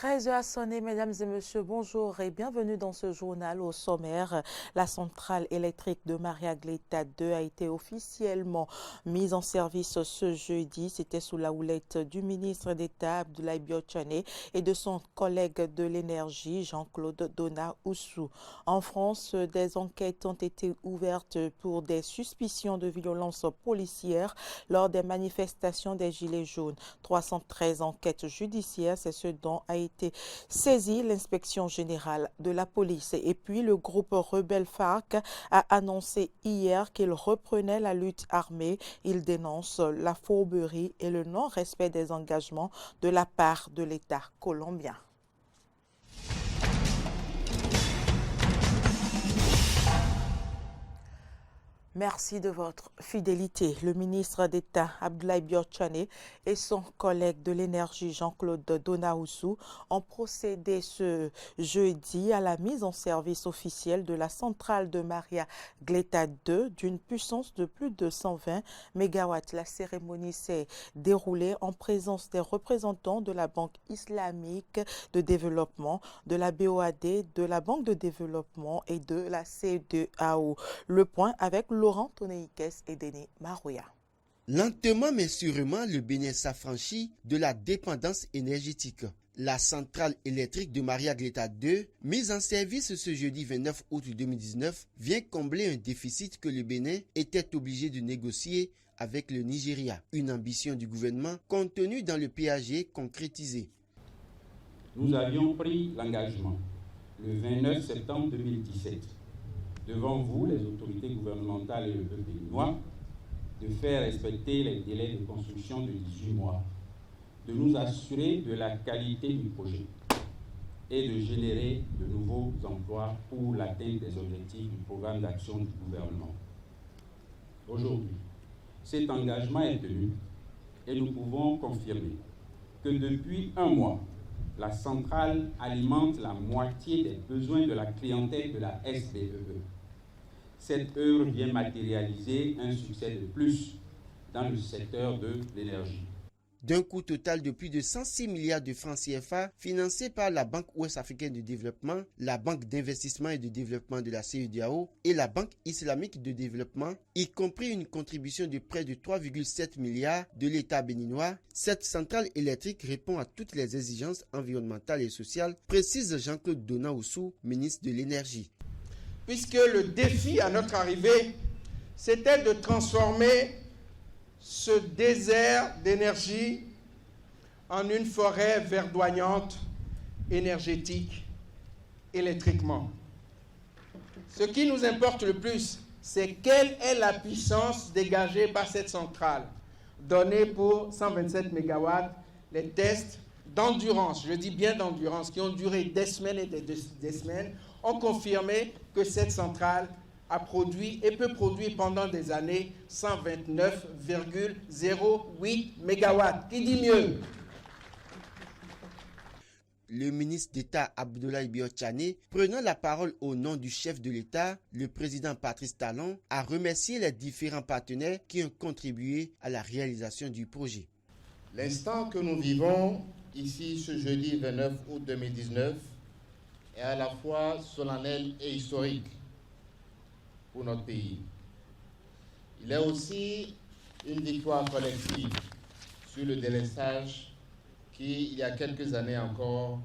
13 heures à sonner, mesdames et messieurs, bonjour et bienvenue dans ce journal. Au sommaire, la centrale électrique de Maria Gleta 2 a été officiellement mise en service ce jeudi. C'était sous la houlette du ministre d'État Abdoulaye Biotchane et de son collègue de l'énergie Jean-Claude Dona Oussou. En France, des enquêtes ont été ouvertes pour des suspicions de violence policière lors des manifestations des Gilets jaunes. 313 enquêtes judiciaires, c'est ce dont a été saisie l'inspection générale de la police. Et puis le groupe rebelle FARC a annoncé hier qu'il reprenait la lutte armée. Il dénonce la fourberie et le non-respect des engagements de la part de l'État colombien. Merci de votre fidélité. Le ministre d'État Abdoulaye Biotchane et son collègue de l'énergie Jean-Claude Dona Oussou ont procédé ce jeudi à la mise en service officielle de la centrale de Maria Gleta 2 d'une puissance de plus de 120 MW. La cérémonie s'est déroulée en présence des représentants de la Banque islamique de développement, de la BOAD, de la Banque de développement et de la CEDEAO. Le point avec Laurent Toneikes et Denis Marouya. Lentement mais sûrement, le Bénin s'affranchit de la dépendance énergétique. La centrale électrique de Maria Gleta 2, mise en service ce jeudi 29 août 2019, vient combler un déficit que le Bénin était obligé de négocier avec le Nigeria. Une ambition du gouvernement contenue dans le PAG concrétisé. Nous avions pris l'engagement le 29 septembre 2017 devant vous, les autorités gouvernementales et le peuple béninois, de faire respecter les délais de construction de 18 mois, de nous assurer de la qualité du projet et de générer de nouveaux emplois pour l'atteinte des objectifs du programme d'action du gouvernement. Aujourd'hui, cet engagement est tenu et nous pouvons confirmer que depuis un mois, la centrale alimente la moitié des besoins de la clientèle de la SBEE. Cette œuvre vient matérialiser un succès de plus dans le secteur de l'énergie. D'un coût total de plus de 106 milliards de francs CFA, financé par la Banque ouest-africaine de développement, la Banque d'investissement et de développement de la CEDEAO et la Banque islamique de développement, y compris une contribution de près de 3,7 milliards de l'État béninois, cette centrale électrique répond à toutes les exigences environnementales et sociales, précise Jean-Claude Dona Oussou, ministre de l'Énergie. Puisque le défi à notre arrivée, c'était de transformer ce désert d'énergie en une forêt verdoyante, énergétique, électriquement. Ce qui nous importe le plus, c'est quelle est la puissance dégagée par cette centrale, donnée pour 127 MW, les tests d'endurance, je dis bien d'endurance, qui ont duré des semaines et des semaines, ont confirmé que cette centrale a produit et peut produire pendant des années 129,08 MW. Qui dit mieux? Le ministre d'État Abdoulaye Biotchane, prenant la parole au nom du chef de l'État, le président Patrice Talon, a remercié les différents partenaires qui ont contribué à la réalisation du projet. L'instant que nous vivons ici ce jeudi 29 août 2019 est à la fois solennel et historique pour notre pays. Il est aussi une victoire collective sur le délestage qui, il y a quelques années encore,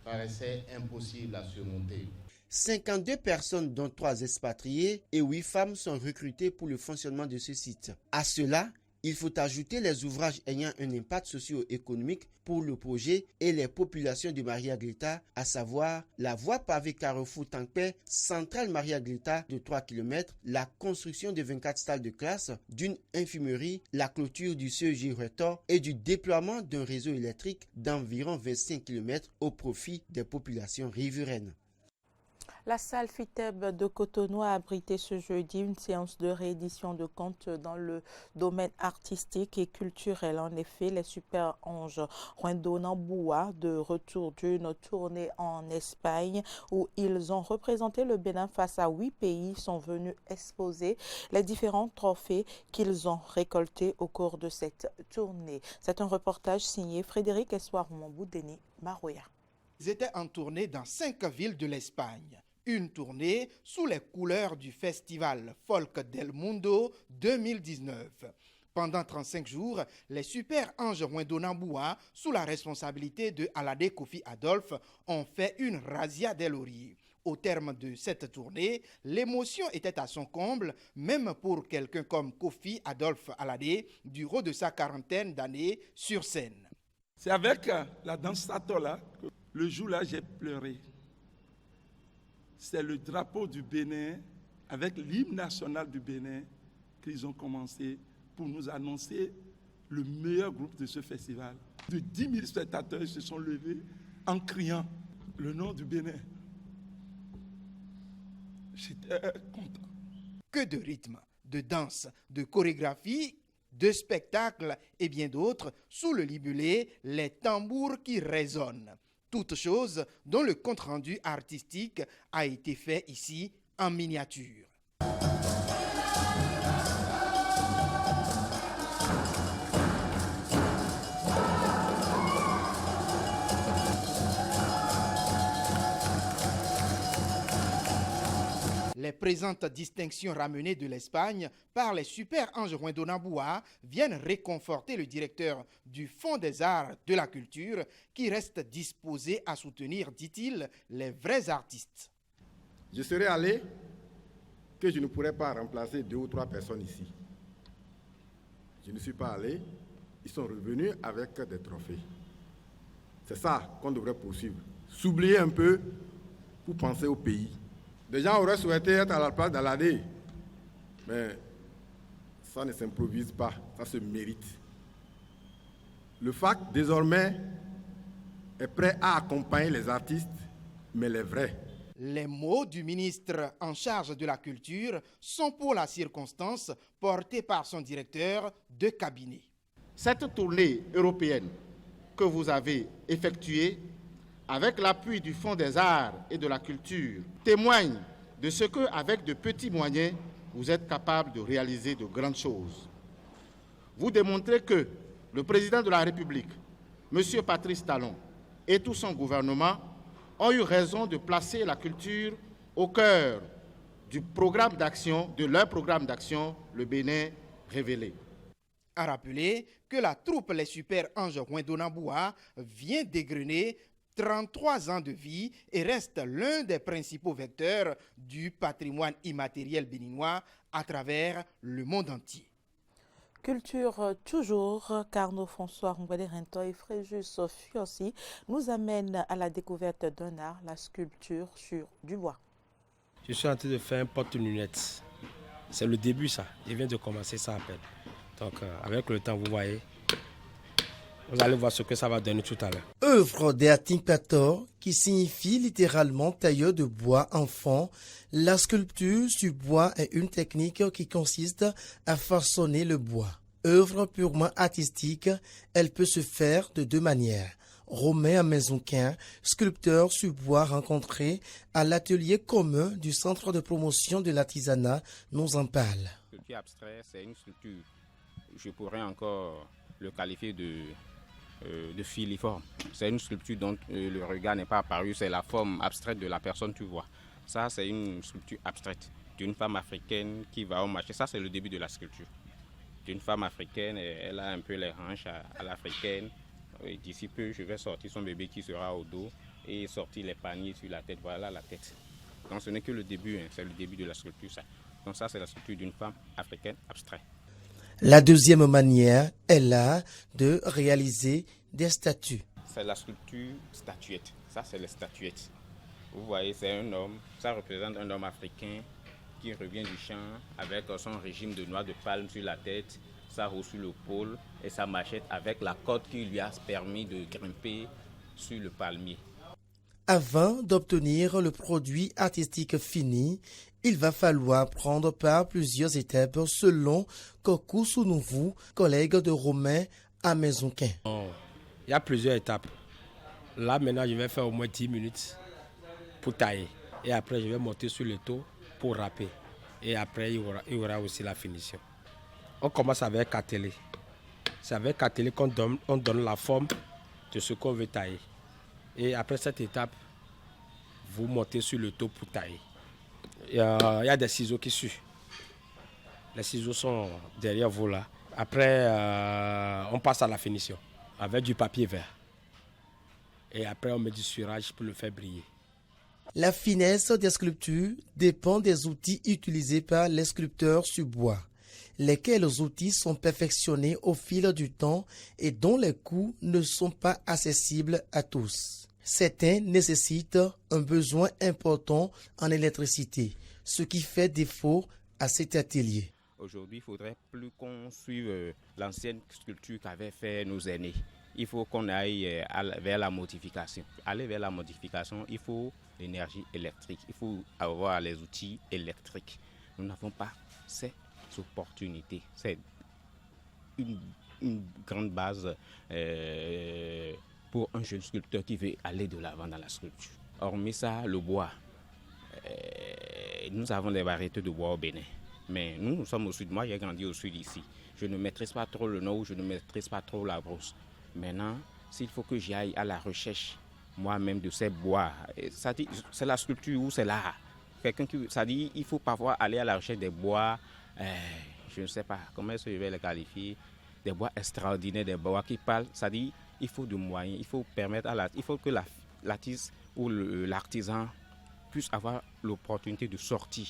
paraissait impossible à surmonter. 52 personnes, dont 3 expatriés et 8 femmes, sont recrutées pour le fonctionnement de ce site. À cela, il faut ajouter les ouvrages ayant un impact socio-économique pour le projet et les populations de Maria Gleta, à savoir la voie pavée Carrefour Tankpé, centrale Maria Gleta de 3 km, la construction de 24 salles de classe, d'une infirmerie, la clôture du CEG Rector et du déploiement d'un réseau électrique d'environ 25 km au profit des populations riveraines. La salle FITEB de Cotonou a abrité ce jeudi une séance de réédition de comptes dans le domaine artistique et culturel. En effet, les Super Anges Rwendo Namboua, de retour d'une tournée en Espagne où ils ont représenté le Bénin face à 8 pays, sont venus exposer les différents trophées qu'ils ont récoltés au cours de cette tournée. C'est un reportage signé Frédéric Espoir Mambou, Denis Marouya. Ils étaient en tournée dans 5 villes de l'Espagne. Une tournée sous les couleurs du festival Folk del Mundo 2019. Pendant 35 jours, les Super Anges Ouindonamboua, sous la responsabilité de Alade Kofi Adolphe, ont fait une razzia des lauriers. Au terme de cette tournée, l'émotion était à son comble, même pour quelqu'un comme Kofi Adolphe Alade, du haut de sa quarantaine d'années sur scène. C'est avec la danse Satola que le jour-là, j'ai pleuré. C'est le drapeau du Bénin, avec l'hymne national du Bénin, qu'ils ont commencé pour nous annoncer le meilleur groupe de ce festival. De 10 000 spectateurs se sont levés en criant le nom du Bénin. J'étais content. Que de rythme, de danse, de chorégraphie, de spectacles et bien d'autres, sous le libellé « Les tambours qui résonnent ». Toutes choses dont le compte-rendu artistique a été fait ici en miniature. Les présentes distinctions ramenées de l'Espagne par les Super Anges Ouindonamboua viennent réconforter le directeur du Fonds des Arts de la Culture qui reste disposé à soutenir, dit-il, les vrais artistes. Je serais allé que je ne pourrais pas remplacer 2 ou 3 personnes ici. Je ne suis pas allé, ils sont revenus avec des trophées. C'est ça qu'on devrait poursuivre. S'oublier un peu pour penser au pays. Des gens auraient souhaité être à la place d'Alade, mais ça ne s'improvise pas, ça se mérite. Le FAC, désormais, est prêt à accompagner les artistes, mais les vrais. Les mots du ministre en charge de la culture sont pour la circonstance portés par son directeur de cabinet. Cette tournée européenne que vous avez effectuée avec l'appui du Fonds des Arts et de la Culture, témoigne de ce qu'avec de petits moyens, vous êtes capable de réaliser de grandes choses. Vous démontrez que le président de la République, M. Patrice Talon, et tout son gouvernement ont eu raison de placer la culture au cœur du programme d'action, de leur programme d'action, le Bénin révélé. À rappeler que la troupe Les Super Anges Ouindonamboua vient d'égrener 33 ans de vie et reste l'un des principaux vecteurs du patrimoine immatériel béninois à travers le monde entier. Culture toujours, Carnot François Rento et Fréjus Fiossi nous amènent à la découverte d'un art, la sculpture sur du bois. Je suis en train de faire un porte-lunettes. C'est le début ça, je viens de commencer ça à peine. Donc avec le temps, vous voyez, vous allez voir ce que ça va donner tout à l'heure. Œuvre des Atimpator, qui signifie littéralement tailleur de bois enfant. La sculpture sur bois est une technique qui consiste à façonner le bois. Œuvre purement artistique, elle peut se faire de 2 manières. Romain Amezonquin, sculpteur sur bois rencontré à l'atelier commun du Centre de promotion de l'artisanat, nous en parle. La sculpture abstraite, c'est une sculpture, je pourrais encore le qualifier de filiforme. C'est une sculpture dont le regard n'est pas apparu, c'est la forme abstraite de la personne, tu vois. Ça, c'est une sculpture abstraite d'une femme africaine qui va au marché. Ça, c'est le début de la sculpture. D'une femme africaine, elle a un peu les hanches à l'africaine. D'ici peu, je vais sortir son bébé qui sera au dos et sortir les paniers sur la tête. Voilà la tête. Donc, ce n'est que le début, hein. C'est le début de la sculpture, ça. Donc, ça, c'est la sculpture d'une femme africaine abstraite. La deuxième manière est là de réaliser des statues. C'est la sculpture statuette. Ça, c'est les statuettes. Vous voyez, c'est un homme. Ça représente un homme africain qui revient du champ avec son régime de noix de palme sur la tête, sa roue sur l'épaule et sa machette avec la corde qui lui a permis de grimper sur le palmier. Avant d'obtenir le produit artistique fini, il va falloir prendre par plusieurs étapes selon Kokou Sounouvou, collègue de Romain Amezonquin. Il y a plusieurs étapes. Là, maintenant, je vais faire au moins 10 minutes pour tailler. Et après, je vais monter sur le taux pour râper. Et après, il y aura aussi la finition. On commence avec cartelé. C'est avec cartelé qu'on donne la forme de ce qu'on veut tailler. Et après cette étape, vous montez sur le taux pour tailler. Il y a des ciseaux qui suivent. Les ciseaux sont derrière vous là. Après, on passe à la finition avec du papier vert. Et après, on met du cirage pour le faire briller. La finesse des sculptures dépend des outils utilisés par les sculpteurs sur bois, lesquels outils sont perfectionnés au fil du temps et dont les coûts ne sont pas accessibles à tous. Certains nécessitent un besoin important en électricité, ce qui fait défaut à cet atelier. Aujourd'hui, il ne faudrait plus qu'on suive l'ancienne sculpture qu'avaient fait nos aînés. Il faut qu'on aille vers la modification. Aller vers la modification, il faut l'énergie électrique. Il faut avoir les outils électriques. Nous n'avons pas ces opportunités. C'est une grande base pour un jeune sculpteur qui veut aller de l'avant dans la sculpture. Hormis ça, le bois. Nous avons des variétés de bois au Bénin. Mais nous sommes au sud. Moi, j'ai grandi au sud ici. Je ne maîtrise pas trop le nord, je ne maîtrise pas trop la brousse. Maintenant, s'il faut que j'aille à la recherche moi-même de ces bois, ça dit, c'est la sculpture ou c'est l'art. Ça dit, il faut parfois aller à la recherche des bois, je ne sais pas comment est-ce que je vais les qualifier, des bois extraordinaires, des bois qui parlent. Ça dit, il faut de moyens, il faut permettre il faut que l'artiste ou l'artisan puisse avoir l'opportunité de sortir.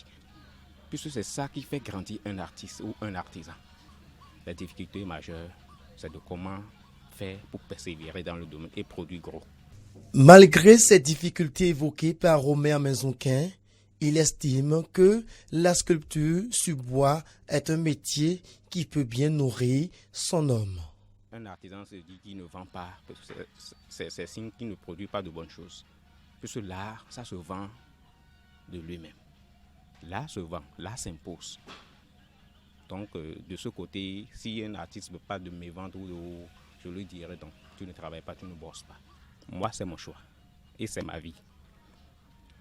Puisque c'est ça qui fait grandir un artiste ou un artisan. La difficulté majeure, c'est de comment faire pour persévérer dans le domaine et produire gros. Malgré ces difficultés évoquées par Romain Menzonquin, il estime que la sculpture sur bois est un métier qui peut bien nourrir son homme. Un artisan se dit qu'il ne vend pas, c'est signe qu'il ne produit pas de bonnes choses. Puisque l'art, ça se vend de lui-même. L'art se vend, l'art s'impose. Donc, de ce côté, si un artiste ne veut pas de mes ventes, je lui dirais donc, tu ne travailles pas, tu ne bosses pas. Moi, c'est mon choix et c'est ma vie.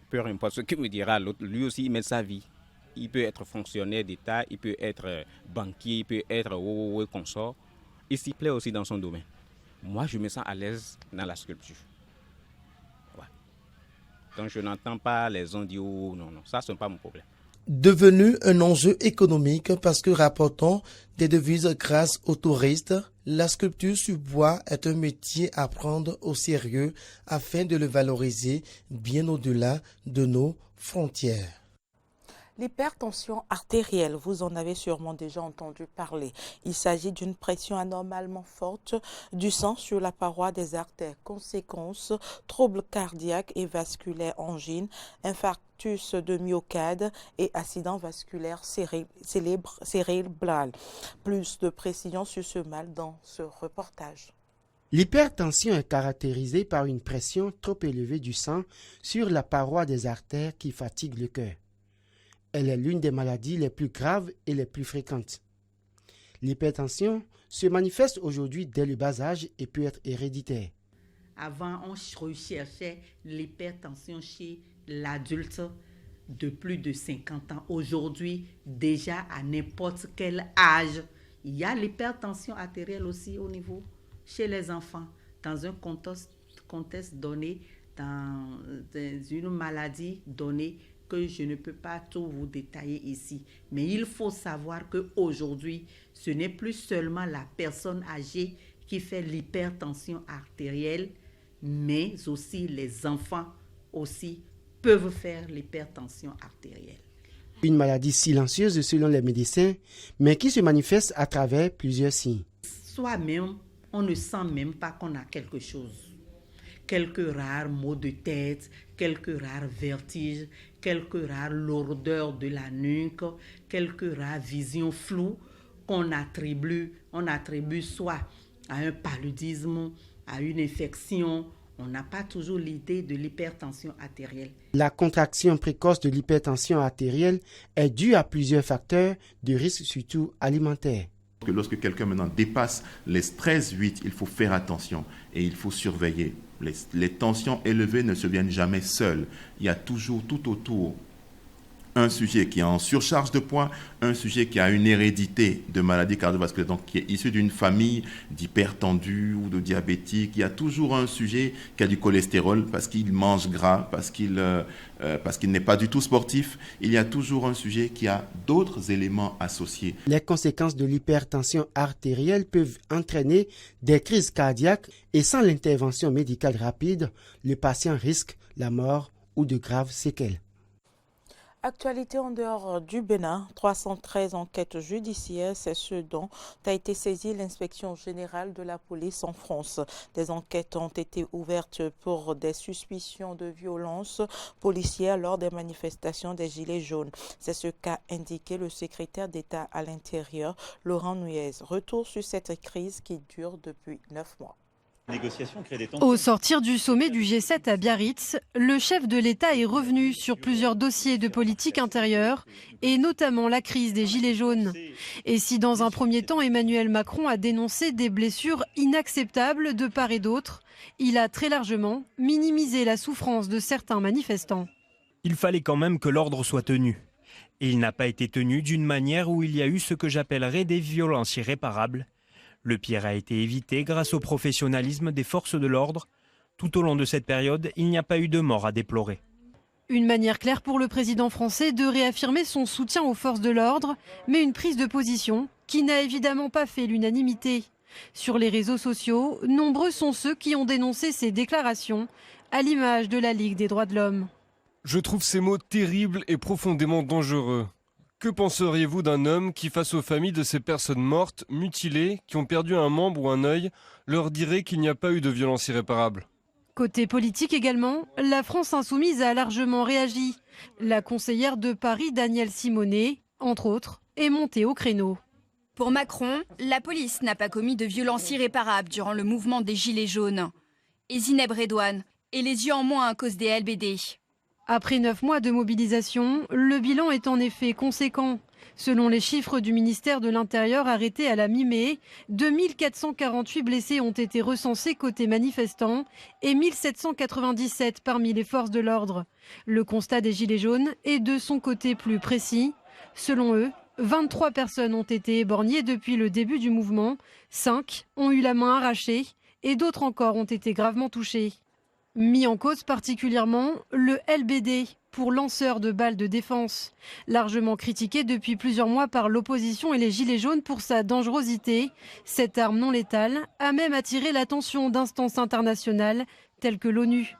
Peu importe ce que me dira l'autre, lui aussi, il met sa vie. Il peut être fonctionnaire d'État, il peut être banquier, il peut être consort. Il s'y plaît aussi dans son domaine. Moi, je me sens à l'aise dans la sculpture. Ouais. Donc, je n'entends pas les gens dire oh, non, ça, ce n'est pas mon problème. Devenu un enjeu économique parce que rapportant des devises grâce aux touristes, la sculpture sur bois est un métier à prendre au sérieux afin de le valoriser bien au-delà de nos frontières. L'hypertension artérielle, vous en avez sûrement déjà entendu parler. Il s'agit d'une pression anormalement forte du sang sur la paroi des artères. Conséquences, troubles cardiaques et vasculaires, angines, infarctus de myocarde et accident vasculaire cérébral. Plus de précisions sur ce mal dans ce reportage. L'hypertension est caractérisée par une pression trop élevée du sang sur la paroi des artères qui fatigue le cœur. Elle est l'une des maladies les plus graves et les plus fréquentes. L'hypertension se manifeste aujourd'hui dès le bas âge et peut être héréditaire. Avant, on recherchait l'hypertension chez l'adulte de plus de 50 ans. Aujourd'hui, déjà à n'importe quel âge, il y a l'hypertension artérielle aussi au niveau chez les enfants, dans un contexte donné, dans une maladie donnée, que je ne peux pas tout vous détailler ici. Mais il faut savoir qu'aujourd'hui, ce n'est plus seulement la personne âgée qui fait l'hypertension artérielle, mais aussi les enfants aussi peuvent faire l'hypertension artérielle. Une maladie silencieuse selon les médecins, mais qui se manifeste à travers plusieurs signes. Soi-même, on ne sent même pas qu'on a quelque chose. Quelques rares maux de tête, quelques rares vertiges, quelques rares lourdeurs de la nuque, quelques rares visions floues qu'on attribue soit à un paludisme, à une infection. On n'a pas toujours l'idée de l'hypertension artérielle. La contraction précoce de l'hypertension artérielle est due à plusieurs facteurs de risque, surtout alimentaires. Lorsque quelqu'un maintenant dépasse les 13,8, il faut faire attention et il faut surveiller. Les tensions élevées ne se viennent jamais seules. Il y a toujours tout autour un sujet qui est en surcharge de poids, un sujet qui a une hérédité de maladie cardiovasculaire, donc qui est issu d'une famille d'hypertendus ou de diabétiques. Il y a toujours un sujet qui a du cholestérol parce qu'il mange gras, parce qu'il n'est pas du tout sportif. Il y a toujours un sujet qui a d'autres éléments associés. Les conséquences de l'hypertension artérielle peuvent entraîner des crises cardiaques et sans l'intervention médicale rapide, le patient risque la mort ou de graves séquelles. Actualité en dehors du Bénin, 313 enquêtes judiciaires, c'est ce dont a été saisie l'inspection générale de la police en France. Des enquêtes ont été ouvertes pour des suspicions de violence policière lors des manifestations des Gilets jaunes. C'est ce qu'a indiqué le secrétaire d'État à l'Intérieur, Laurent Nunez. Retour sur cette crise qui dure depuis 9 mois. Au sortir du sommet du G7 à Biarritz, le chef de l'État est revenu sur plusieurs dossiers de politique intérieure et notamment la crise des Gilets jaunes. Et si dans un premier temps Emmanuel Macron a dénoncé des blessures inacceptables de part et d'autre, il a très largement minimisé la souffrance de certains manifestants. Il fallait quand même que l'ordre soit tenu. Et il n'a pas été tenu d'une manière où il y a eu ce que j'appellerais des violences irréparables. Le pire a été évité grâce au professionnalisme des forces de l'ordre. Tout au long de cette période, il n'y a pas eu de mort à déplorer. Une manière claire pour le président français de réaffirmer son soutien aux forces de l'ordre, mais une prise de position qui n'a évidemment pas fait l'unanimité. Sur les réseaux sociaux, nombreux sont ceux qui ont dénoncé ces déclarations, à l'image de la Ligue des droits de l'homme. Je trouve ces mots terribles et profondément dangereux. Que penseriez-vous d'un homme qui, face aux familles de ces personnes mortes, mutilées, qui ont perdu un membre ou un œil, leur dirait qu'il n'y a pas eu de violence irréparable ? Côté politique également, la France insoumise a largement réagi. La conseillère de Paris, Danielle Simonet, entre autres, est montée au créneau. Pour Macron, la police n'a pas commis de violence irréparable durant le mouvement des Gilets jaunes. Et Zineb Redouane est les yeux en moins à cause des LBD. Après 9 mois de mobilisation, le bilan est en effet conséquent. Selon les chiffres du ministère de l'Intérieur arrêtés à la mi-mai, 2448 blessés ont été recensés côté manifestants et 1797 parmi les forces de l'ordre. Le constat des Gilets jaunes est de son côté plus précis. Selon eux, 23 personnes ont été éborgnées depuis le début du mouvement, 5 ont eu la main arrachée et d'autres encore ont été gravement touchées. Mis en cause particulièrement le LBD pour lanceur de balles de défense. Largement critiqué depuis plusieurs mois par l'opposition et les Gilets jaunes pour sa dangerosité, cette arme non létale a même attiré l'attention d'instances internationales telles que l'ONU.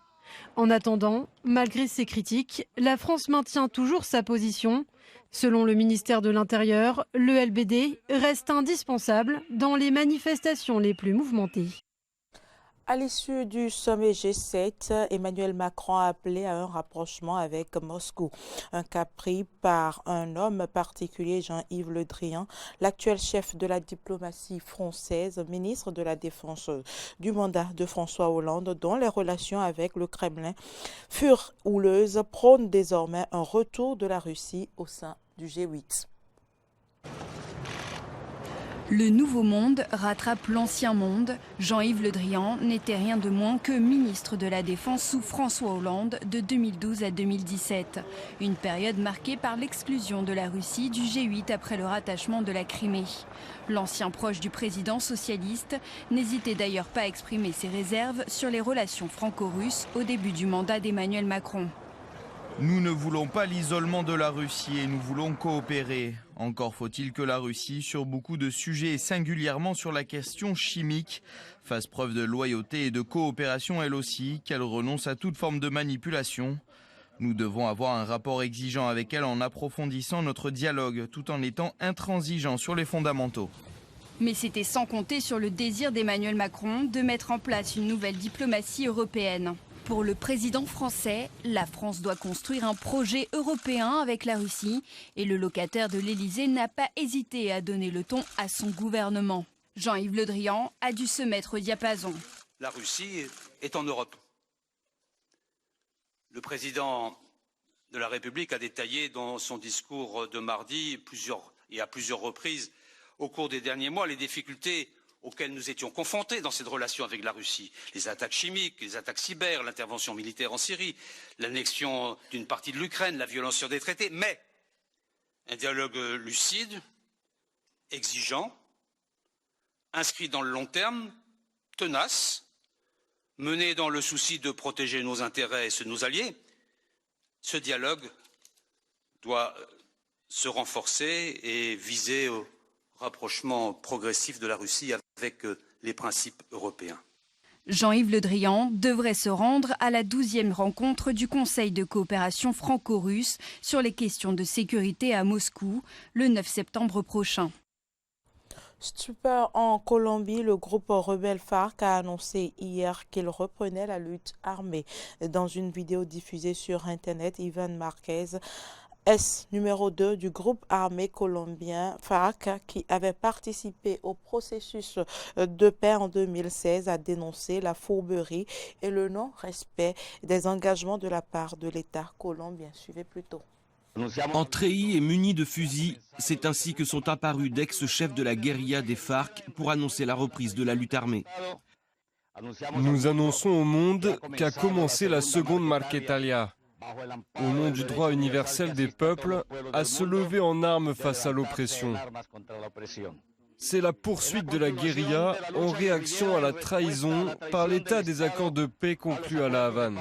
En attendant, malgré ces critiques, la France maintient toujours sa position. Selon le ministère de l'Intérieur, le LBD reste indispensable dans les manifestations les plus mouvementées. À l'issue du sommet G7, Emmanuel Macron a appelé à un rapprochement avec Moscou. Un cap pris par un homme particulier, Jean-Yves Le Drian, l'actuel chef de la diplomatie française, ministre de la Défense du mandat de François Hollande, dont les relations avec le Kremlin furent houleuses, prône désormais un retour de la Russie au sein du G8. Le nouveau monde rattrape l'ancien monde. Jean-Yves Le Drian n'était rien de moins que ministre de la Défense sous François Hollande de 2012 à 2017. Une période marquée par l'exclusion de la Russie du G8 après le rattachement de la Crimée. L'ancien proche du président socialiste n'hésitait d'ailleurs pas à exprimer ses réserves sur les relations franco-russes au début du mandat d'Emmanuel Macron. Nous ne voulons pas l'isolement de la Russie et nous voulons coopérer. Encore faut-il que la Russie, sur beaucoup de sujets et singulièrement sur la question chimique, fasse preuve de loyauté et de coopération elle aussi, qu'elle renonce à toute forme de manipulation. Nous devons avoir un rapport exigeant avec elle en approfondissant notre dialogue, tout en étant intransigeants sur les fondamentaux. Mais c'était sans compter sur le désir d'Emmanuel Macron de mettre en place une nouvelle diplomatie européenne. Pour le président français, la France doit construire un projet européen avec la Russie et le locataire de l'Elysée n'a pas hésité à donner le ton à son gouvernement. Jean-Yves Le Drian a dû se mettre au diapason. La Russie est en Europe. Le président de la République a détaillé dans son discours de mardi à plusieurs reprises au cours des derniers mois les difficultés auxquelles nous étions confrontés dans cette relation avec la Russie. Les attaques chimiques, les attaques cyber, l'intervention militaire en Syrie, l'annexion d'une partie de l'Ukraine, la violence sur des traités, mais un dialogue lucide, exigeant, inscrit dans le long terme, tenace, mené dans le souci de protéger nos intérêts et ceux de nos alliés. Ce dialogue doit se renforcer et viser au rapprochement progressif de la Russie avec les principes européens. Jean-Yves Le Drian devrait se rendre à la 12e rencontre du Conseil de coopération franco-russe sur les questions de sécurité à Moscou le 9 septembre prochain. Stupeur en Colombie, le groupe rebelle FARC a annoncé hier qu'il reprenait la lutte armée. Dans une vidéo diffusée sur Internet, Iván Márquez, numéro 2 du groupe armé colombien FARC, qui avait participé au processus de paix en 2016, a dénoncé la fourberie et le non-respect des engagements de la part de l'État colombien. Suivez plutôt. En treillis et munis de fusils, c'est ainsi que sont apparus d'ex-chefs de la guérilla des FARC pour annoncer la reprise de la lutte armée. Nous annonçons au monde qu'a commencé la seconde Marquetalia, au nom du droit universel des peuples à se lever en armes face à l'oppression. C'est la poursuite de la guérilla en réaction à la trahison par l'État des accords de paix conclus à La Havane.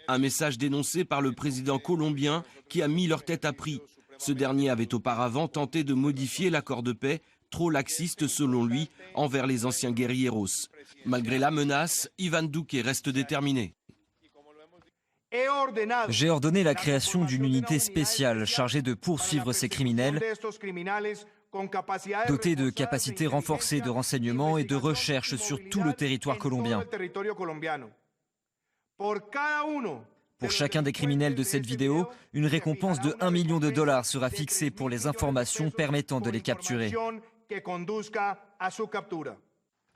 Un message dénoncé par le président colombien qui a mis leur tête à prix. Ce dernier avait auparavant tenté de modifier l'accord de paix, trop laxiste selon lui, envers les anciens guérilleros. Malgré la menace, Iván Duque reste déterminé. J'ai ordonné la création d'une unité spéciale chargée de poursuivre ces criminels, dotée de capacités renforcées de renseignement et de recherche sur tout le territoire colombien. Pour chacun des criminels de cette vidéo, une récompense de $1 million sera fixée pour les informations permettant de les capturer.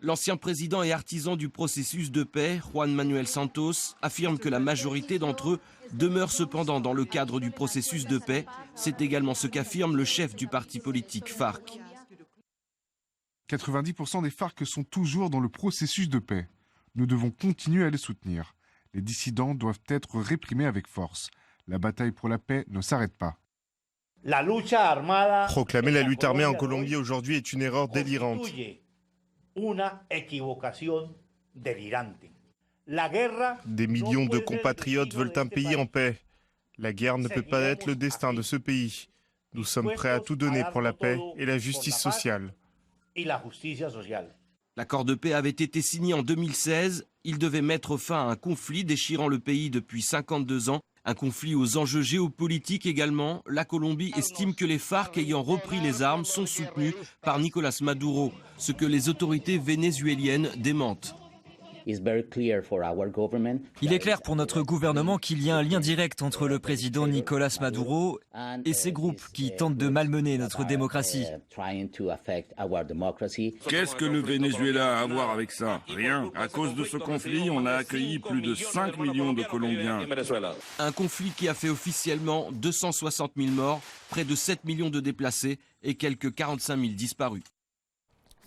L'ancien président et artisan du processus de paix, Juan Manuel Santos, affirme que la majorité d'entre eux demeurent cependant dans le cadre du processus de paix. C'est également ce qu'affirme le chef du parti politique FARC. 90% des FARC sont toujours dans le processus de paix. Nous devons continuer à les soutenir. Les dissidents doivent être réprimés avec force. La bataille pour la paix ne s'arrête pas. Proclamer la lutte armée en Colombie aujourd'hui est une erreur délirante. Des millions de compatriotes veulent un pays en paix. La guerre ne peut pas être le destin de ce pays. Nous sommes prêts à tout donner pour la paix et la justice sociale. L'accord de paix avait été signé en 2016. Il devait mettre fin à un conflit déchirant le pays depuis 52 ans. Un conflit aux enjeux géopolitiques également. La Colombie estime que les FARC ayant repris les armes sont soutenus par Nicolás Maduro, ce que les autorités vénézuéliennes démentent. Il est clair pour notre gouvernement qu'il y a un lien direct entre le président Nicolás Maduro et ces groupes qui tentent de malmener notre démocratie. Qu'est-ce que le Venezuela a à voir avec ça? Rien. À cause de ce conflit, on a accueilli plus de 5 millions de Colombiens. Un conflit qui a fait officiellement 260 000 morts, près de 7 millions de déplacés et quelques 45 000 disparus.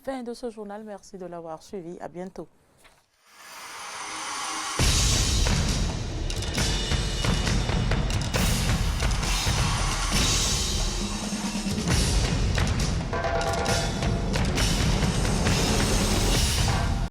Fin de ce journal, merci de l'avoir suivi. À bientôt.